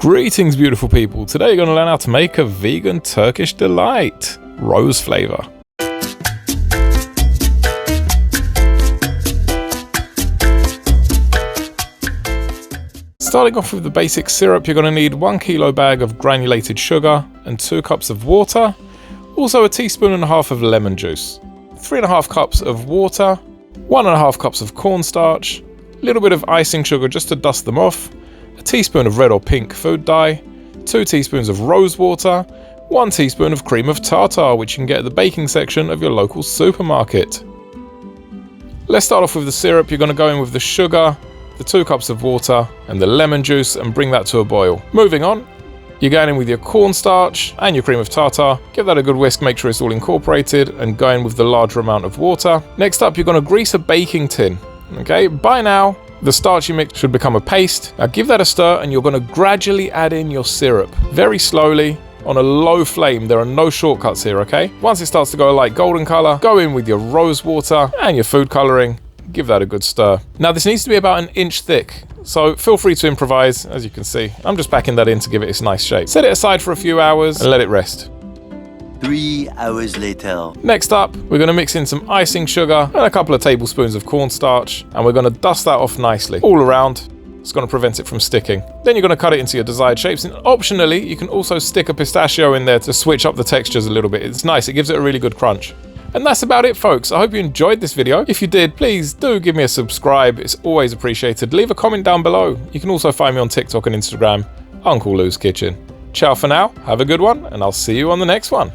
Greetings beautiful people, today you're going to learn how to make a vegan Turkish delight, rose flavour. Starting off with the basic syrup, you're going to need 1 kilo bag of granulated sugar and 2 cups of water, also a teaspoon and a half of lemon juice, 3.5 cups of water, 1.5 cups of cornstarch, a little bit of icing sugar just to dust them off, a teaspoon of red or pink food dye, 2 teaspoons of rose water, 1 teaspoon of cream of tartar, which you can get at the baking section of your local supermarket. Let's start off with the syrup. You're going to go in with the sugar, the 2 cups of water and the lemon juice and bring that to a boil. Moving on, you're going in with your cornstarch and your cream of tartar. Give that a good whisk, make sure it's all incorporated, and go in with the larger amount of water. Next up, you're going to grease a baking tin. Okay, by now, the starchy mix should become a paste. Now give that a stir and you're going to gradually add in your syrup. Very slowly, on a low flame. There are no shortcuts here, okay? Once it starts to go a light golden colour, go in with your rose water and your food colouring. Give that a good stir. Now this needs to be about 1 inch thick, so feel free to improvise. As you can see, I'm just packing that in to give it its nice shape. Set it aside for a few hours and let it rest. 3 hours later. Next up, we're going to mix in some icing sugar and a couple of tablespoons of cornstarch, and we're going to dust that off nicely all around. It's going to prevent it from sticking. Then you're going to cut it into your desired shapes, and optionally you can also stick a pistachio in there to switch up the textures a little bit. It's nice, it gives it a really good crunch. And that's about it, folks. I hope you enjoyed this video. If you did, please do give me a subscribe. It's always appreciated. Leave a comment down below. You can also find me on TikTok and Instagram, Uncle Lou's Kitchen. Ciao for now, have a good one, and I'll see you on the next one.